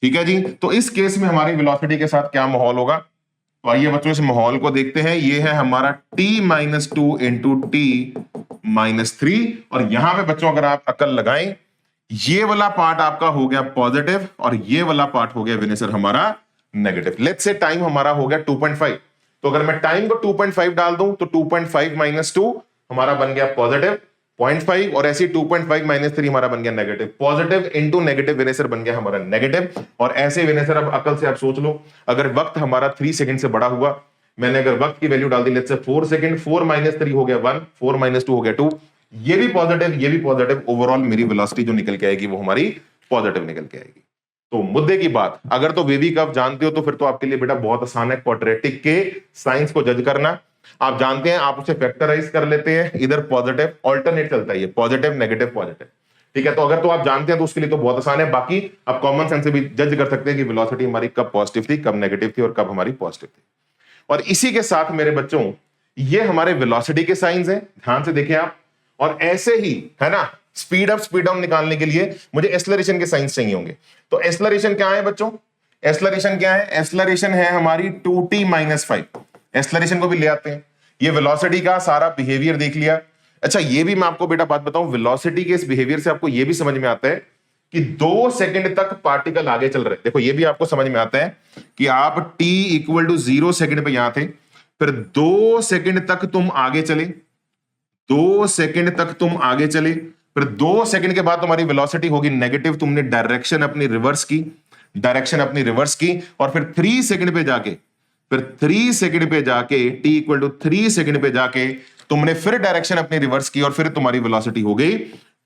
ठीक है जी, तो इस केस में हमारी वेलोसिटी के साथ क्या माहौल होगा। तो आइए बच्चों इस माहौल को देखते हैं। ये है हमारा t minus 2 into T minus 3, और यहां पे बच्चों अगर आप अकल लगाएं, ये वाला पार्ट आपका हो गया पॉजिटिव और ये वाला पार्ट हो गया विनेसर हमारा नेगेटिव। लेट्स से टाइम हमारा हो गया 2.5, तो अगर मैं टाइम को 2.5 डाल दूं तो 2.5 माइनस 2 हमारा बन गया पॉजिटिव 0.5, और ऐसे 2.5 माइनस 3 हमारा बन गया नेगेटिव। पॉजिटिव इंटू नेगेटिव विनेसर बन गया हमारा नेगेटिव। और ऐसे विनेसर अब अकल से आप सोच लो, अगर वक्त हमारा 3 सेकंड से बड़ा हुआ, मैंने अगर वक्त की वैल्यू डाल दी लेट्स से 4 सेकंड, 4 माइनस 3 हो गया 1, 4 माइनस 2 हो गया 2, ये भी पॉजिटिव, ओवरऑल मेरी वेलोसिटी जो निकल के आएगी वो हमारी पॉजिटिव निकल के आएगी। तो मुद्दे की बात, अगर तो वेवी कर्व जानते हो तो फिर तो आपके लिए बेटा बहुत आसान है क्वाड्रेटिक के साइंस को जज करना। आप जानते हैं, आप उसे फैक्टराइज कर लेते हैं, इधर पॉजिटिव ऑल्टरनेट चलता है, ये पॉजिटिव नेगेटिव पॉजिटिव, ठीक है। तो अगर तो आप जानते हैं तो उसके लिए तो बहुत आसान है। बाकी आप कॉमन सेंस से भी जज कर सकते हैं कि वेलोसिटी हमारी कब पॉजिटिव थी, कब नेगेटिव थी और कब हमारी पॉजिटिव थी। और इसी के साथ मेरे बच्चों ये हमारे वेलोसिटी के साइंस हैं, ध्यान से देखें आप। और ऐसे ही है ना, स्पीड अप स्पीड डाउन निकालने के लिए मुझे एक्सेलरेशन के साइंस चाहिए होंगे। तो एक्सेलरेशन क्या है बच्चों, एक्सेलरेशन क्या है, एक्सेलरेशन है हमारी 2t माइनस 5। एक्सेलरेशन को भी ले आते हैं, ये वेलोसिटी का सारा बिहेवियर देख लिया। अच्छा ये भी मैं आपको बेटा बात बताऊं, वेलोसिटी के इस बिहेवियर से आपको ये भी समझ में आता है कि 2 सेकंड तक पार्टिकल आगे चल रहे हैं। देखो ये भी आपको समझ में आता है कि आप t इक्वल टू 0 सेकंड पे यहां थे, फिर 2 सेकंड तक तुम आगे चले, 2 सेकंड तक तुम आगे चले, फिर 2 सेकंड के बाद तुम्हारी वेलोसिटी होगी नेगेटिव, तुमने डायरेक्शन अपनी रिवर्स की, और फिर 3 सेकंड पे जाके, t इक्वल टू 3 सेकंड पे जाके तुमने फिर डायरेक्शन अपनी रिवर्स की और फिर तुम्हारी वेलोसिटी हो गई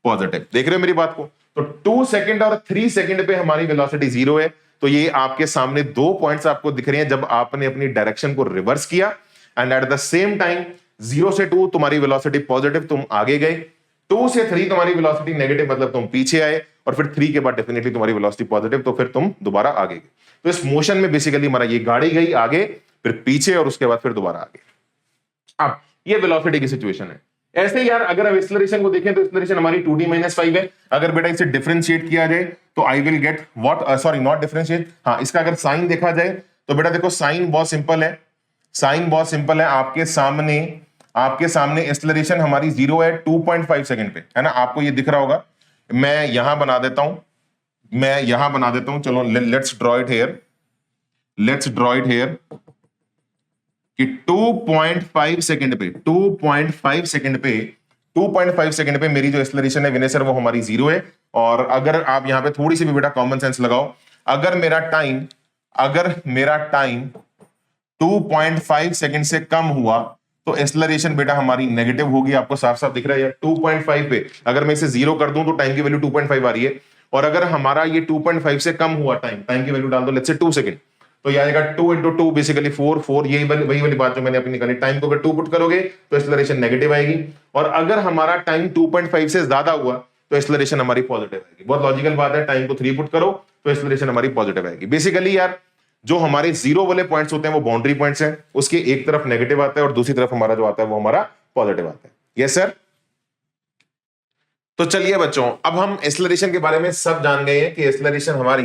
पॉजिटिव। देख रहे हो मेरी बात को? तो 2 सेकंड और 3 सेकंड पे हमारी वेलोसिटी 0 है। तो ये आपके सामने दो पॉइंट्स आपको दिख रहे हैं जब आपने अपनी डायरेक्शन को रिवर्स किया, and at the same time 0 से 2 तुम्हारी वेलोसिटी पॉजिटिव, तुम आगे गए, 2 से 3 तुम्हारी वेलोसिटी नेगेटिव, मतलब तुम पीछे आए, और फिर 3 के बाद डेफिनेटली तुम्हारी वेलोसिटी पॉजिटिव, तो फिर तुम दोबारा आगे गए। तो इस मोशन में बेसिकली हमारा ये गाड़ी गई आगे, फिर पीछे, और उसके बाद फिर दोबारा आगे। अब ये वेलोसिटी की सिचुएशन है। ऐसे यार अगर हम एक्सेलरेशन को देखें तो एक्सेलरेशन हमारी 2d - 5 है। अगर बेटा इसे डिफरेंशिएट किया जाए तो I will get what, sorry not differentiate, हाँ, इसका अगर साइन देखा जाए तो बेटा देखो साइन बहुत सिंपल है, साइन बहुत सिंपल है। आपके सामने एक्सेलरेशन हमारी 0 है 2.5 सेकंड पे, है ना? आपको ये दिख रहा होगा, मैं यहां बना देता हूं, चलो लेट्स ड्रॉ इट हियर कि 2.5 सेकंड पे मेरी जो एक्सेलरेशन है विनय सर वो हमारी 0 है। और अगर आप यहां पे थोड़ी सी भी बेटा कॉमन सेंस लगाओ, अगर मेरा टाइम 2.5 सेकंड से कम हुआ तो एक्सेलरेशन बेटा हमारी नेगेटिव होगी। आपको साफ साफ दिख रहा है 2.5 पे अगर मैं इसे 0 कर दूं तो टाइम की वैल्यू 2.5 आ रही है, और अगर हमारा ये 2.5 से कम हुआ टाइम की वैल्यू डाल दो लेट्स से 2 सेकंड, तो ये आएगा 2 × 2 बेसिकली 4, यही वही वाली बात जो मैंने अपनी निकाली। टाइम को अगर 2 पुट करोगे तो एक्सेलरेशन नेगेटिव आएगी, और अगर हमारा टाइम 2.5 से ज्यादा हुआ तो एक्सेलरेशन हमारी पॉजिटिव आएगी। बहुत लॉजिकल बात है, टाइम को 3 पुट करो तो एक्सेलरेशन हमारी पॉजिटिव आएगी। बेसिकली यार जो हमारे 0 वाले पॉइंट्स होते हैं वो बाउंड्री पॉइंट्स हैं, उसके एक तरफ नेगेटिव आता है और दूसरी तरफ हमारा जो आता है वो हमारा पॉजिटिव आता है। Yes sir. तो चलिए बच्चों, अब हम एक्सेलरेशन के बारे में सब जान गए हैं कि एक्सेलरेशन हमारी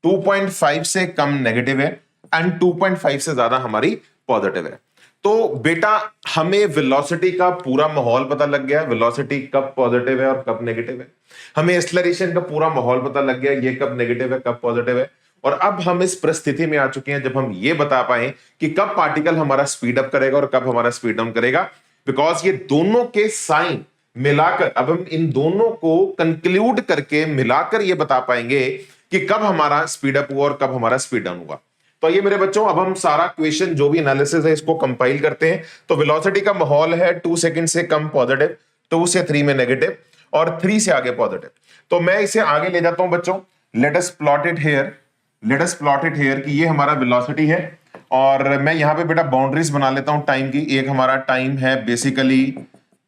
2.5 से कम नेगेटिव है एंड 2.5 से ज्यादा हमारी पॉजिटिव है। तो बेटा हमें वेलोसिटी का पूरा माहौल पता लग गया, वेलोसिटी कब पॉजिटिव है और कब नेगेटिव है। हमें एक्सेलरेशन का पूरा माहौल पता लग गया, ये कब नेगेटिव है कब पॉजिटिव है। और अब हम इस परिस्थिति में आ चुके हैं जब हम ये बता पाए कि कब पार्टिकल हमारा स्पीड अप करेगा और कब हमारा स्पीड डाउन करेगा, बिकॉज ये दोनों के साइन मिलाकर, अब हम इन दोनों को कंक्लूड करके मिलाकर ये बता पाएंगे कि कब हमारा स्पीड अप हुआ और कब हमारा स्पीड डाउन हुआ। तो ये मेरे बच्चों अब हम सारा क्वेश्चन जो भी एनालिसिस है इसको कंपाइल करते हैं। तो वेलोसिटी का माहौल है 2 सेकंड से कम पॉजिटिव, 2 से 3 में नेगेटिव, और 3 से आगे पॉजिटिव। तो मैं इसे आगे ले जाता हूं बच्चों, let us plot it here कि ये हमारा वेलोसिटी है, और मैं यहां पे बेटा बाउंड्रीज बना लेता हूं टाइम की। एक हमारा टाइम है basically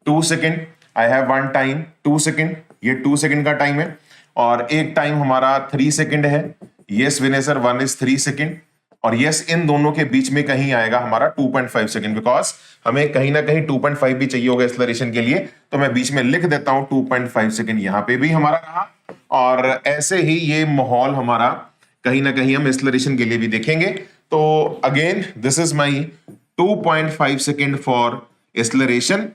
2 second, I have one time 2 second, ये 2 सेकंड का टाइम है, और एक टाइम हमारा 3 सेकंड है। Yes Vinay sir, 1 is 3 second, और यस इन दोनों के बीच में कहीं आएगा हमारा 2.5 सेकंड, बिकॉज हमें कहीं ना कहीं 2.5 भी चाहिए होगा एक्सेलरेशन के लिए। तो मैं बीच में लिख देता हूं 2.5 सेकंड, यहां पे भी हमारा रहा, और ऐसे ही ये माहौल हमारा कहीं ना कहीं हम एक्सेलरेशन के लिए भी देखेंगे। तो again this is my 2.5 second for acceleration,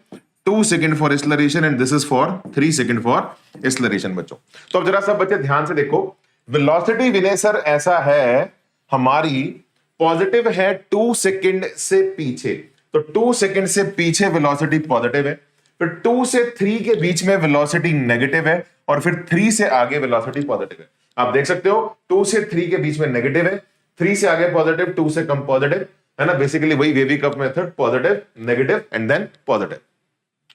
2 second for acceleration, and this is for 3 second for acceleration बच्चों। तो अब जरा सब बच्चे ध्यान से देखो, वेलोसिटी विनय सर ऐसा है हमारी पॉजिटिव है 2 सेकंड से पीछे, तो 2 सेकंड से पीछे वेलोसिटी पॉजिटिव है, फिर 2 से 3 के बीच में वेलोसिटी नेगेटिव है, और फिर 3 से आगे वेलोसिटी पॉजिटिव है। आप देख सकते हो 2 से 3 के बीच में नेगेटिव है, 3 से आगे पॉजिटिव, 2 से कम पॉजिटिव, है ना? बेसिकली वही wavy cup method, positive negative and then positive.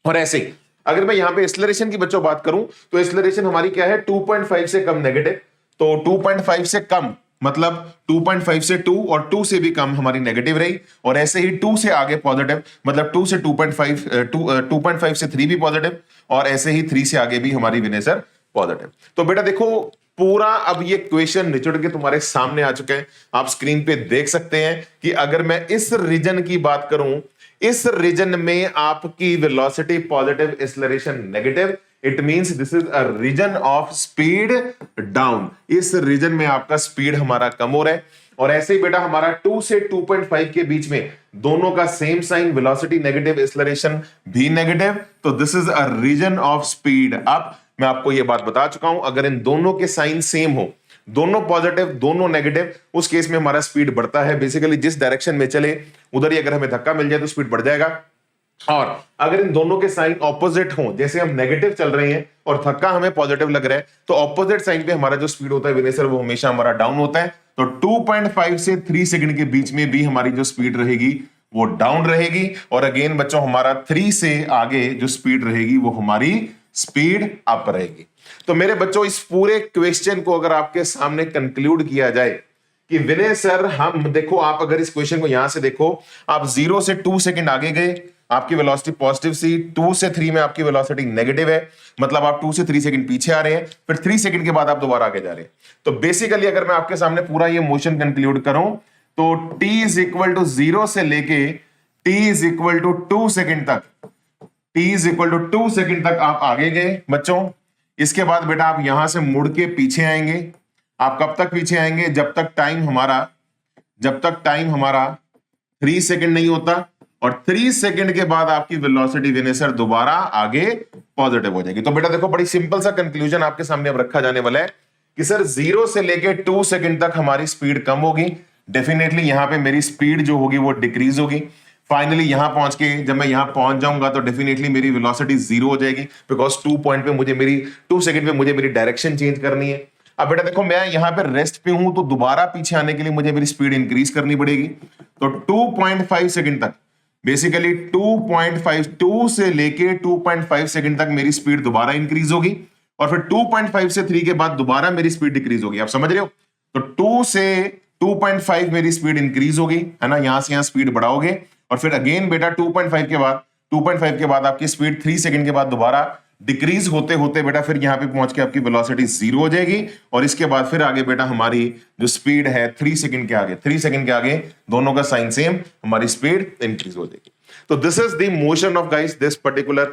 और ऐसे ही अगर मैं यहां पे एक्सेलरेशन की बच्चों बात करूं तो एक्सेलरेशन हमारी क्या है 2.5 से कम नेगेटिव, तो 2.5 से कम मतलब 2.5 से 2 और 2 से भी कम हमारी नेगेटिव रही, और ऐसे ही 2 से आगे पॉजिटिव मतलब 2 से 2.5 से 3 भी पॉजिटिव, और ऐसे ही 3 से आगे भी हमारी विनय सर पॉजिटिव। तो बेटा देखो पूरा अब ये क्वेश्चन निचोड़ के तुम्हारे सामने आ चुके हैं, आप स्क्रीन पे देख सकते हैं कि अगर मैं इस रीजन की बात करूं, इस रीजन में आपकी velocity positive, acceleration negative, it means this is a region of speed down. इस रीजन में आपका स्पीड हमारा कम हो रहा है, और ऐसे ही बेटा हमारा 2 से 2.5 के बीच में दोनों का same sign, velocity negative, acceleration भी नेगेटिव, तो this is a region of speed up. मैं आपको यह बात बता चुका हूं, अगर इन दोनों के साइन सेम हो, दोनों पॉजिटिव दोनों नेगेटिव, उस केस में हमारा स्पीड बढ़ता है। बेसिकली जिस डायरेक्शन में चले उधर ही अगर हमें धक्का मिल जाए तो स्पीड बढ़ जाएगा, और अगर इन दोनों के साइन ऑपोजिट हो, जैसे हम नेगेटिव चल रहे हैं और धक्का हमें पॉजिटिव लग रहा है, तो ऑपोजिट साइन पे हमारा जो स्पीड होता है विनय सर वो हमेशा हमारा डाउन होता है। तो 2.5 से 3 सेकंड के बीच में भी हमारी जो स्पीड रहेगी वो डाउन रहेगी, और अगेन बच्चों हमारा 3 से आगे जो स्पीड रहेगी वो हमारी स्पीड अप रहेगी। तो मेरे बच्चों इस पूरे क्वेश्चन को अगर आपके सामने कंक्लूड किया जाए कि विनय सर हम देखो, आप अगर इस क्वेश्चन को यहां से देखो, आप 0 से 2 सेकंड आगे गए, आपकी वेलोसिटी पॉजिटिव सी, 2 से 3 में आपकी वेलोसिटी नेगेटिव है, मतलब आप 2 से 3 सेकंड पीछे आ रहे हैं, फिर 3 सेकंड के बाद आप दोबारा आगे जा रहे हैं। तो बेसिकली अगर मैं आपके सामने पूरा ये मोशन कंक्लूड करूं तो t इज इक्वल टू 0 से लेके t is equal to 2 second तक, t is equal to 2 second तक आप आगे गए बच्चों। इसके बाद बेटा आप यहां से मुड़ के पीछे आएंगे। आप कब तक पीछे आएंगे? जब तक टाइम हमारा 3 सेकंड नहीं होता, और 3 सेकंड के बाद आपकी वेलोसिटी विनय सर दोबारा आगे पॉजिटिव हो जाएगी। तो बेटा देखो बड़ी सिंपल सा कंक्लूजन आपके सामने अब रखा जाने वाला है कि सर 0 से लेके 2 सेकंड तक हमारी स्पीड कम होगी, डेफिनेटली यहां पे मेरी स्पीड जो होगी वो डिक्रीज होगी। फाइनली यहां पहुंच के जब मैं यहां पहुंच जाऊंगा तो डेफिनेटली मेरी वेलोसिटी 0 हो जाएगी, बिकॉज 2 पॉइंट पे मुझे मेरी 2 सेकंड पे मुझे मेरी डायरेक्शन चेंज करनी है। अब बेटा देखो मैं यहां पे रेस्ट पे हूं, तो दोबारा पीछे आने के लिए मुझे मेरी स्पीड इंक्रीज करनी पड़ेगी। तो 2.5 सेकंड तक, बेसिकली 2 से लेके 2.5 सेकंड तक मेरी स्पीड दोबारा इंक्रीज होगी, और फिर 2.5 से 3 के बाद दोबारा मेरी स्पीड डिक्रीज होगी। आप समझ रहे हो? तो 2 से 2.5 मेरी स्पीड इंक्रीज होगी, है ना, यहां से यहां स्पीड बढ़ाओगे, और फिर अगेन बेटा 2.5 के बाद आपकी स्पीड 3 सेकंड के बाद दोबारा डिक्रीज होते होते बेटा फिर यहां पे पहुंच के आपकी वेलोसिटी 0 हो जाएगी, और इसके बाद फिर आगे बेटा हमारी जो स्पीड है 3 सेकंड के आगे दोनों का साइन सेम, हमारी स्पीड इंक्रीज हो जाएगी। तो this is the motion of guys this particular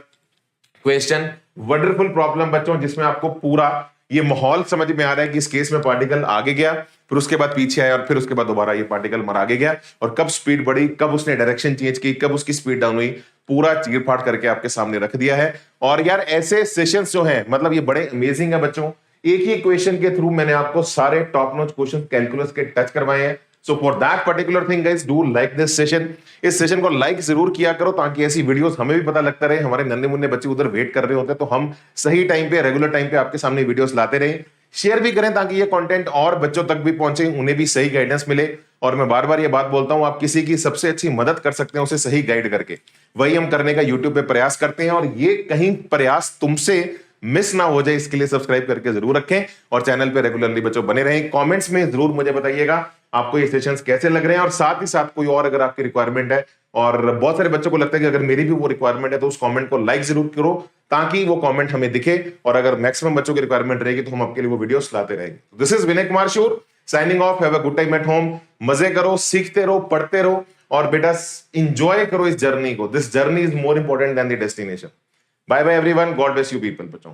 question. Wonderful problem बच्चों, जिसमें आपको पूरा ये माहौल समझ में आ रहा है कि इस केस में पार्टिकल आगे गया, फिर उसके बाद पीछे आया, और फिर उसके बाद दोबारा ये पार्टिकल मर आगे गया, और कब स्पीड बढ़ी, कब उसने डायरेक्शन चेंज की, कब उसकी स्पीड डाउन हुई, पूरा चीर फाड़ करके आपके सामने रख दिया है। और यार ऐसे सेशंस जो हैं मतलब ये बड़े अमेजिंग है बच्चों। एक ही क्वेश्चन के थ्रू मैंने आपको सारे टॉप नॉच क्वेश्चन कैलकुलस के टच करवाए हैं। So for that particular thing guys do like this session. इस सेशन को लाइक जरूर किया करो, ताकि ऐसी वीडियोस हमें भी पता लगता रहे, हमारे नन्हे मुन्ने बच्चे उधर वेट कर रहे होते हैं, तो हम सही टाइम पे रेगुलर टाइम पे आपके सामने वीडियोस लाते रहे। शेयर भी करें ताकि ये कंटेंट और बच्चों तक भी पहुंचे, उन्हें भी सही गाइडेंस मिले। और मैं बार बार ये बात बोलता हूं, आप किसी की सबसे अच्छी मदद कर सकते हैं उसे सही गाइड करके, वही हम करने का यूट्यूब पे प्रयास करते हैं। और ये कहीं प्रयास तुमसे मिस ना हो जाए, इसके लिए सब्सक्राइब करके जरूर रखें, और चैनल पे रेगुलरली बच्चों बने रहें। कमेंट्स में जरूर मुझे बताइएगा आपको ये सेशंस कैसे लग रहे हैं, और साथ ही साथ कोई और अगर आपकी रिक्वायरमेंट है, और बहुत सारे बच्चों को लगता है कि अगर मेरी भी वो रिक्वायरमेंट है, तो उस कमेंट को लाइक जरूर करो, ताकि वो कमेंट हमें दिखे, और अगर मैक्सिमम बच्चों की रिक्वायरमेंट रहेगी तो हम आपके लिए वो वीडियोस लाते रहेंगे। दिस इज विनय कुमार शूर signing off. Have a good time at home. मजे करो, सीखते रहो, पढ़ते रहो, और बेटा इंजॉय करो इस जर्नी को। This journey is more important than the destination. Bye bye everyone, God bless you people बच्चों।